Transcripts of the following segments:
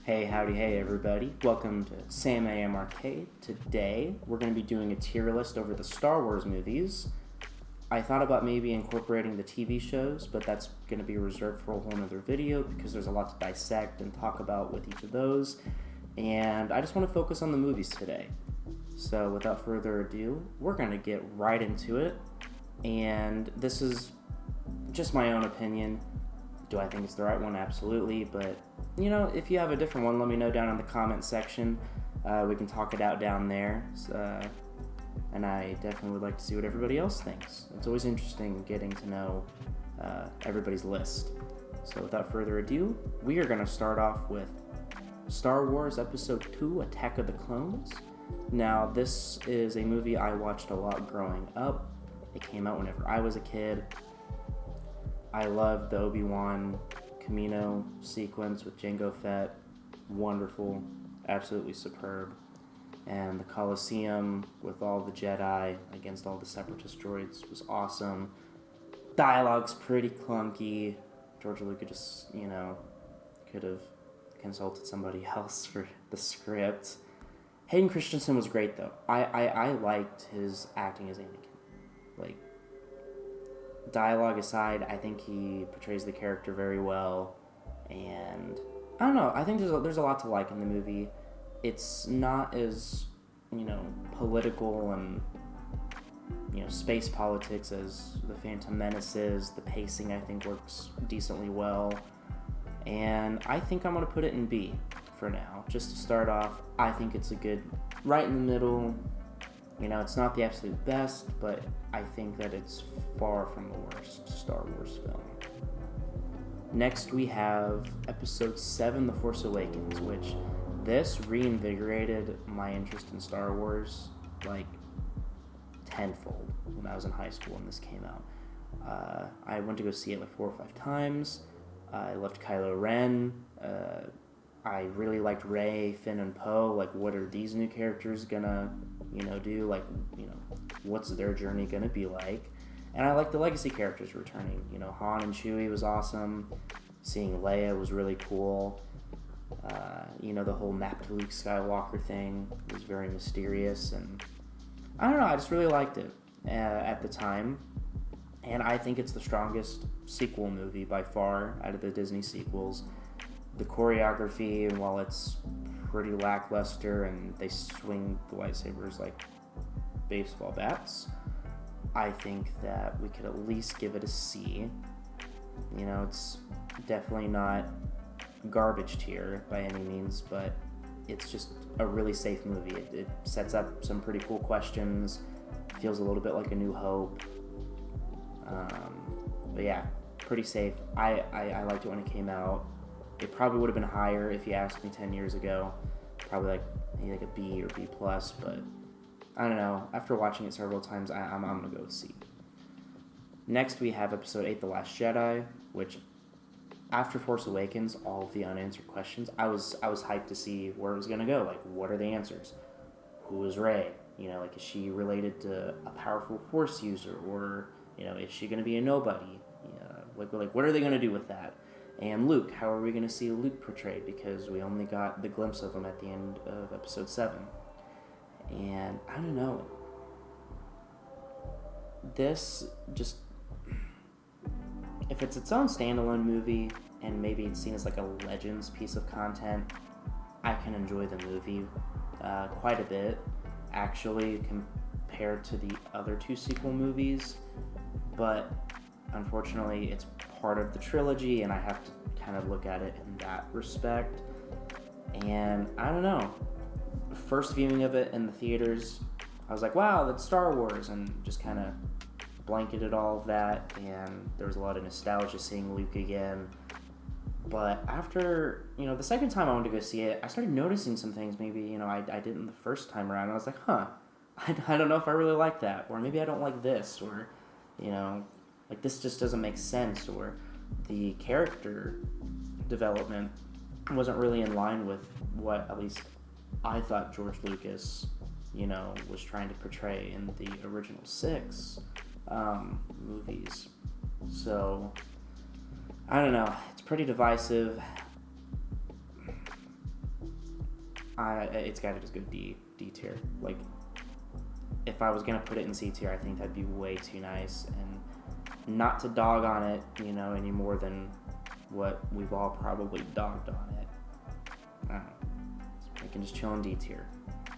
Hey, howdy, hey everybody. Welcome to SamiamArcade. Today, we're going to be doing a tier list over the Star Wars movies. I thought about maybe incorporating the TV shows, but that's going to be reserved for a whole nother video because there's a lot to dissect and talk about with each of those. And I just want to focus on the movies today. So without further ado, we're going to get right into it. And this is just my own opinion. Do I think it's the right one? Absolutely. But, if you have a different one, let me know down in the comment section. We can talk it out down there. And I definitely would like to see what everybody else thinks. It's always interesting getting to know everybody's list. So without further ado, we are going to start off with Star Wars Episode 2, Attack of the Clones. Now, this is a movie I watched a lot growing up. It came out whenever I was a kid. I loved the Obi-Wan Camino sequence with Jango Fett. Wonderful, absolutely superb. And the Colosseum with all the Jedi against all the Separatist droids was awesome. Dialogue's pretty clunky. George Lucas just, could have consulted somebody else for the script. Hayden Christensen was great, though. I liked his acting as Anakin. Dialogue aside, I think he portrays the character very well, and I don't know. I think there's a lot to like in the movie. It's not as political and space politics as The Phantom Menace is. The pacing I think works decently well, and I think I'm gonna put it in B for now. Just to start off, I think it's a good right in the middle. It's not the absolute best, but I think that it's far from the worst Star Wars film. Next, we have Episode 7, The Force Awakens, which this reinvigorated my interest in Star Wars, tenfold when I was in high school when this came out. I went to go see it 4 or 5 times. I loved Kylo Ren. I really liked Rey, Finn, and Poe. What are these new characters gonna do? What's their journey gonna be like? And I like the legacy characters returning. Han and Chewie was awesome. Seeing Leia was really cool. The whole map to Luke Skywalker thing was very mysterious, and I don't know, I just really liked it at the time. And I think it's the strongest sequel movie by far out of the Disney sequels. The choreography, and while it's pretty lackluster and they swing the lightsabers like baseball bats, I think that we could at least give it a C. It's definitely not garbage tier by any means, but it's just a really safe movie. It sets up some pretty cool questions, feels a little bit like A New Hope. But yeah, pretty safe. I liked it when it came out. It probably would have been higher if you asked me 10 years ago. Probably like a B or B+, but I don't know. After watching it several times, I'm going to go with C. Next, we have Episode 8, The Last Jedi, which after Force Awakens, all of the unanswered questions, I was hyped to see where it was going to go. What are the answers? Who is Rey? Is she related to a powerful Force user? Or, is she going to be a nobody? What are they going to do with that? And Luke, how are we going to see Luke portrayed? Because we only got the glimpse of him at the end of Episode 7. And I don't know. This just... If it's its own standalone movie, and maybe it's seen as a Legends piece of content, I can enjoy the movie quite a bit, actually, compared to the other 2 sequel movies. But unfortunately, it's part of the trilogy, and I have to kind of look at it in that respect. And I don't know. First viewing of it in the theaters, I was like, wow, that's Star Wars, and just kind of blanketed all of that, and there was a lot of nostalgia seeing Luke again. But after, the second time I went to go see it, I started noticing some things maybe, I didn't the first time around. I was like, I don't know if I really like that, or maybe I don't like this, or, this just doesn't make sense, or the character development wasn't really in line with what at least I thought George Lucas, was trying to portray in the original 6 movies. So, I don't know. It's pretty divisive. It's got to just go D tier. Like, if I was gonna put it in C tier, I think that'd be way too nice, and not to dog on it, any more than what we've all probably dogged on it. I don't know. I can just chill in D tier.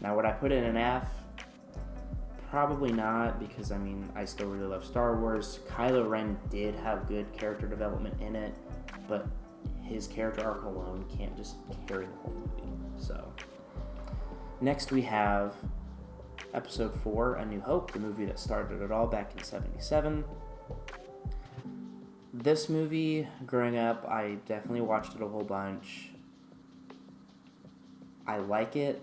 Now, would I put it in F? Probably not, because I still really love Star Wars. Kylo Ren did have good character development in it, but his character arc alone can't just carry the whole movie. So, next we have Episode 4, A New Hope, the movie that started it all back in 1977. This movie, growing up, I definitely watched it a whole bunch. I like it,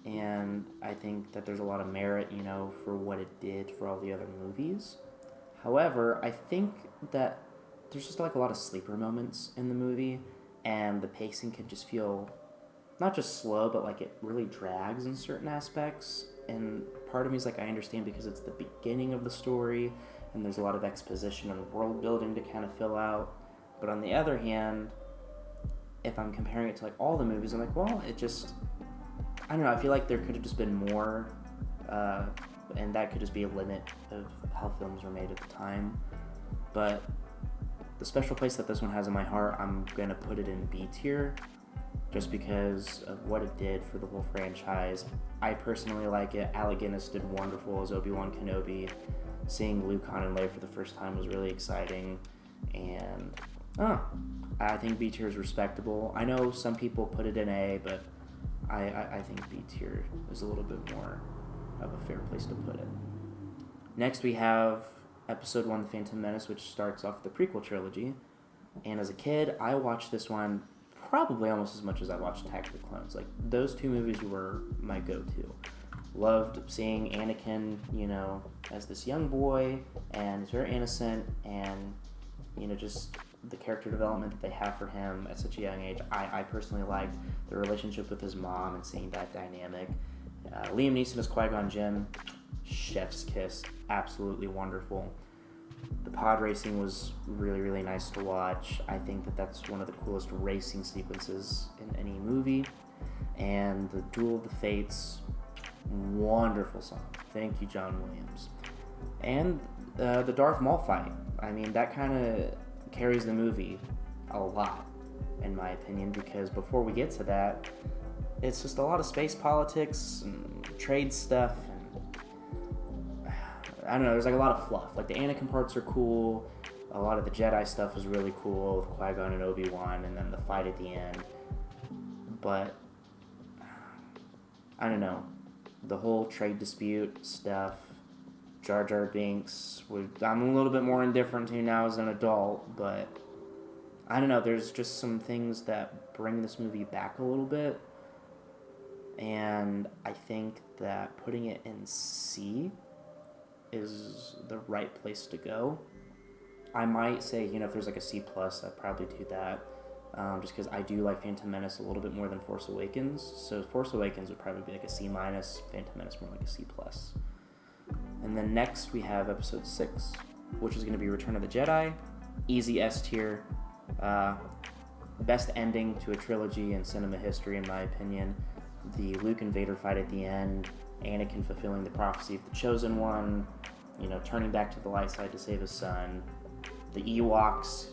and I think that there's a lot of merit, for what it did for all the other movies. However, I think that there's just like a lot of sleeper moments in the movie, and the pacing can just feel not just slow, but like it really drags in certain aspects. And part of me is like, I understand because it's the beginning of the story, and there's a lot of exposition and world building to kind of fill out. But on the other hand, if I'm comparing it to like all the movies, I'm like, well, it just, I don't know, I feel like there could have just been more, and that could just be a limit of how films were made at the time. But the special place that this one has in my heart, I'm going to put it in B tier, just because of what it did for the whole franchise. I personally like it. Alec Guinness did wonderful as Obi-Wan Kenobi. Seeing Luke, Han, and Leia for the first time was really exciting, and I think B tier is respectable. I know some people put it in A, but I think B tier is a little bit more of a fair place to put it. Next we have Episode 1, The Phantom Menace, which starts off the prequel trilogy. And as a kid, I watched this one probably almost as much as I watched Attack of the Clones. Like, those two movies were my go-to. Loved seeing Anakin, as this young boy, and he's very innocent, and, just the character development that they have for him at such a young age. I personally liked the relationship with his mom and seeing that dynamic. Liam Neeson as Qui-Gon Jinn, chef's kiss, absolutely wonderful. The pod racing was really, really nice to watch. I think that that's one of the coolest racing sequences in any movie. And the Duel of the Fates, wonderful song. Thank you, John Williams. And the Darth Maul fight. That kind of carries the movie a lot, in my opinion, because before we get to that, it's just a lot of space politics and trade stuff, and I don't know, there's like a lot of fluff. Like, the Anakin parts are cool, a lot of the Jedi stuff is really cool with Qui-Gon and Obi-Wan, and then the fight at the end. But I don't know, the whole trade dispute stuff, Jar Jar Binks, I'm a little bit more indifferent to now as an adult, but I don't know, there's just some things that bring this movie back a little bit, and I think that putting it in C is the right place to go. I might say, if there's like a C+, I'd probably do that, just because I do like Phantom Menace a little bit more than Force Awakens, so Force Awakens would probably be like a C-, Phantom Menace more like a C+. And then next we have Episode 6, which is going to be Return of the Jedi. Easy S tier. Best ending to a trilogy in cinema history, in my opinion. The Luke and Vader fight at the end, Anakin fulfilling the prophecy of the Chosen One, turning back to the light side to save his son. The Ewoks,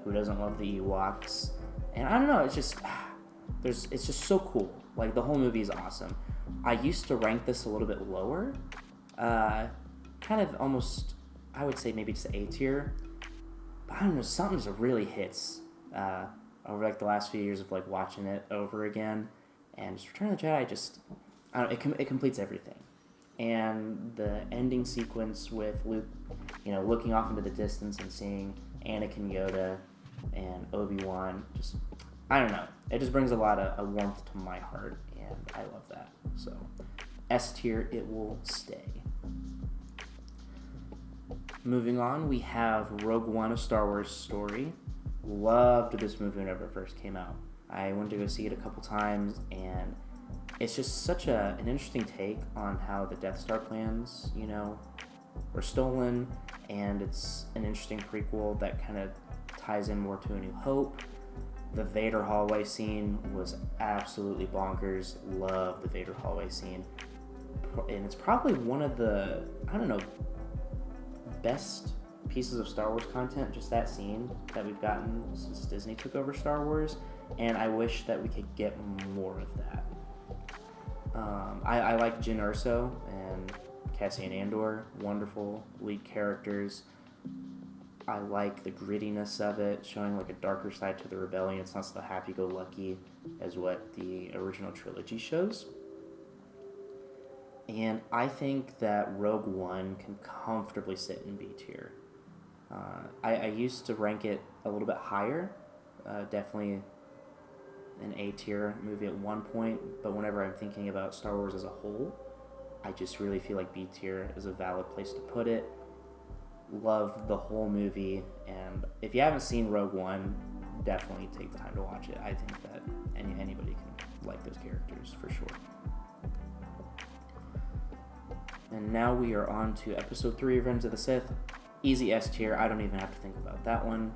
who doesn't love the Ewoks? And I don't know, it's just so cool. Like, the whole movie is awesome. I used to rank this a little bit lower. Kind of almost, I would say maybe just A tier. But I don't know, something just really hits over like the last few years of like watching it over again. And just Return of the Jedi, I don't know, it completes everything. And the ending sequence with Luke, looking off into the distance and seeing Anakin, Yoda, and Obi-Wan, I don't know. It just brings a lot of warmth to my heart, and I love that. So, S tier, it will stay. Moving on, we have Rogue One, A Star Wars Story. Loved this movie whenever it first came out. I went to go see it a couple times, and it's just such an interesting take on how the Death Star plans, were stolen, and it's an interesting prequel that kind of ties in more to A New Hope. The Vader hallway scene was absolutely bonkers. Love the Vader hallway scene. And it's probably one of the, I don't know, best pieces of Star Wars content, just that scene that we've gotten since Disney took over Star Wars. And I wish that we could get more of that. I like Jyn Erso and Cassian Andor, wonderful lead characters. I like the grittiness of it, showing like a darker side to the rebellion. It's not so happy-go-lucky as what the original trilogy shows. And I think that Rogue One can comfortably sit in B tier. I used to rank it a little bit higher, definitely an A tier movie at one point, but whenever I'm thinking about Star Wars as a whole, I just really feel like B tier is a valid place to put it. Love the whole movie, and if you haven't seen Rogue One, definitely take the time to watch it. I think that anybody can like those characters for sure. And now we are on to Episode 3 of Revenge of the Sith. Easy S tier. I don't even have to think about that one.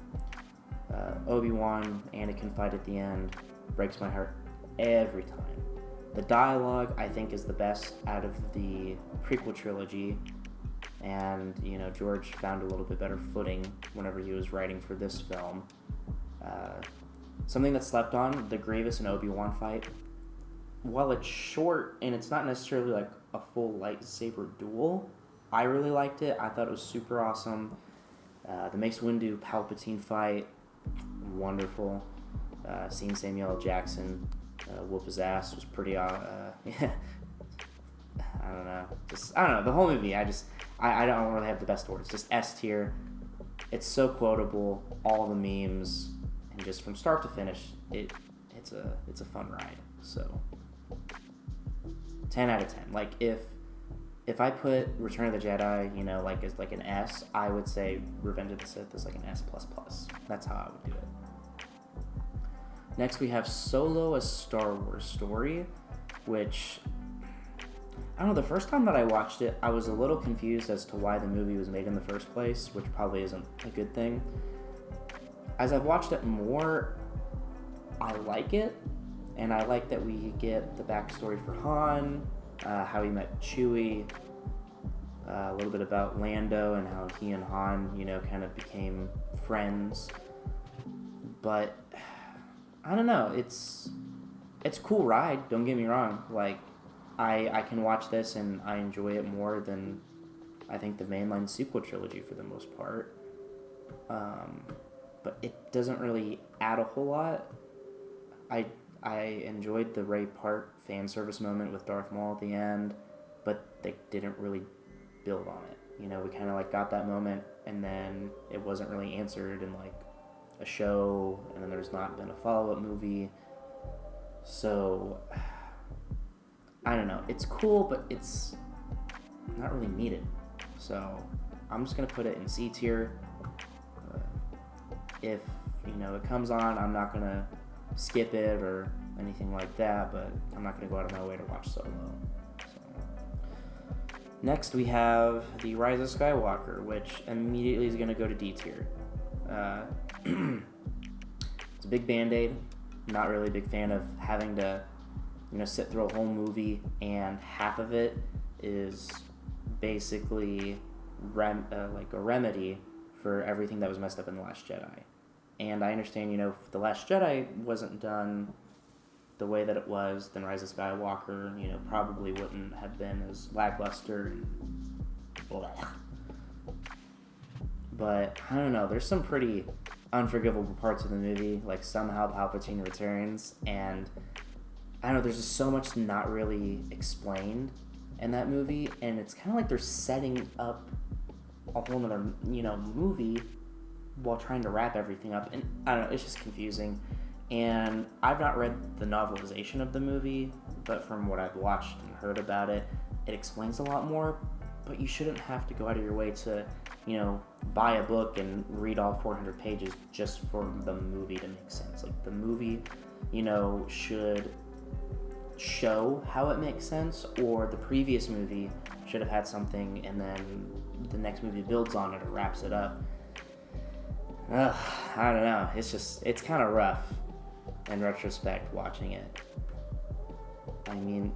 Obi-Wan, Anakin fight at the end. Breaks my heart every time. The dialogue, I think, is the best out of the prequel trilogy. And, you know, George found a little bit better footing whenever he was writing for this film. Something that's slept on, the Grievous and Obi-Wan fight. While it's short and it's not necessarily like a full lightsaber duel, I really liked it. I thought it was super awesome. The Mace Windu Palpatine fight, wonderful. Seeing Samuel L. Jackson whoop his ass was pretty, I don't know. The whole movie, I don't really have the best words. Just S tier. It's so quotable, all the memes, and just from start to finish, it's a fun ride. So 10 out of 10. Like if I put Return of the Jedi, you know, like as like an S, I would say Revenge of the Sith is like an S++. That's how I would do it. Next we have Solo: A Star Wars Story, which I don't know, the first time that I watched it, I was a little confused as to why the movie was made in the first place, which probably isn't a good thing. As I've watched it more, I like it, and I like that we get the backstory for Han, how he met Chewie, a little bit about Lando and how he and Han, you know, kind of became friends. But I don't know, it's a cool ride, don't get me wrong. Like, I can watch this and I enjoy it more than I think the mainline sequel trilogy for the most part. But it doesn't really add a whole lot. I enjoyed the Ray Park fan service moment with Darth Maul at the end, but they didn't really build on it. You know, we kind of like got that moment and then it wasn't really answered in like a show, and then there's not been a follow-up movie. So I don't know. It's cool, but it's not really needed. So I'm just going to put it in C tier. If, you know, it comes on, I'm not going to skip it or anything like that, but I'm not going to go out of my way to watch Solo. So. Next, we have The Rise of Skywalker, which immediately is going to go to D tier. It's a big Band-Aid. Not really a big fan of having to, you know, sit through a whole movie and half of it is basically like a remedy for everything that was messed up in The Last Jedi. And I understand, you know, if The Last Jedi wasn't done the way that it was, then Rise of Skywalker, you know, probably wouldn't have been as lackluster and blah. But I don't know, there's some pretty unforgivable parts of the movie, like somehow Palpatine returns, and I don't know, there's just so much not really explained in that movie, and it's kind of like they're setting up a whole nother, you know, movie while trying to wrap everything up, and I don't know, it's just confusing. And I've not read the novelization of the movie, but from what I've watched and heard about it, it explains a lot more, but you shouldn't have to go out of your way to, you know, buy a book and read all 400 pages just for the movie to make sense. Like, the movie, you know, should show how it makes sense, or the previous movie should have had something and then the next movie builds on it or wraps it up. I don't know. It's kind of rough. in retrospect watching it. I mean,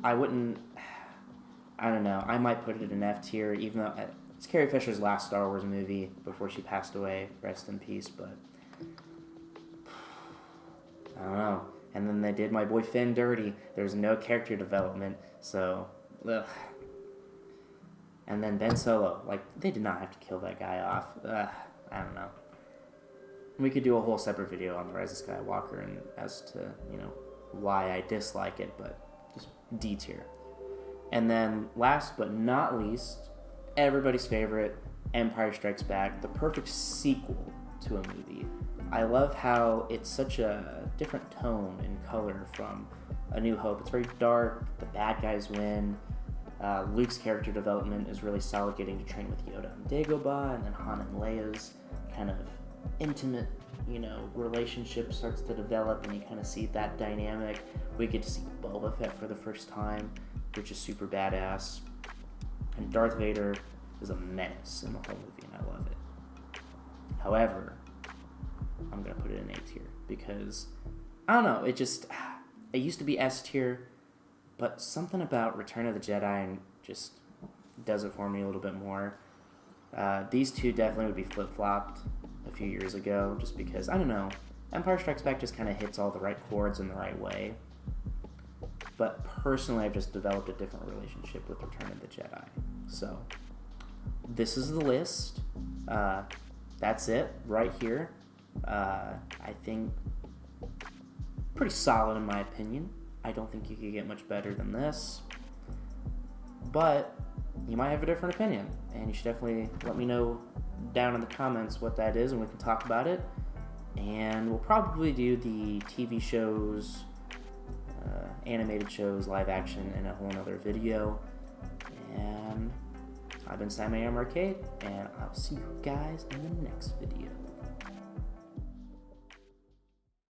I don't know, I might put it in F tier, even though it's Carrie Fisher's last Star Wars movie before she passed away, rest in peace, but I don't know. And then they did my boy Finn dirty. There's no character development, so, ugh. And then Ben Solo, like, they did not have to kill that guy off. I don't know. We could do a whole separate video on The Rise of Skywalker and as to, why I dislike it, but just D tier. And then last but not least, everybody's favorite, Empire Strikes Back, the perfect sequel to a movie. I love how it's such a different tone and color from A New Hope. It's very dark, the bad guys win. Luke's character development is really solid, getting to train with Yoda and Dagobah, and then Han and Leia's kind of intimate, relationship starts to develop, and you kind of see that dynamic. We get to see Boba Fett for the first time, which is super badass. And Darth Vader is a menace in the whole movie, and I love it. However, I'm going to put it in A tier because, I don't know, it used to be S tier, but something about Return of the Jedi just does it for me a little bit more. These two definitely would be flip-flopped a few years ago, just because, I don't know, Empire Strikes Back just kind of hits all the right chords in the right way. But personally, I've just developed a different relationship with Return of the Jedi. So, this is the list. That's it, right here. I think pretty solid in my opinion. I don't think you could get much better than this. But you might have a different opinion, and you should definitely let me know down in the comments what that is, and we can talk about it. And we'll probably do the TV shows, animated shows, live action in a whole nother video. And I've been SamiamArcade, and I'll see you guys in the next video.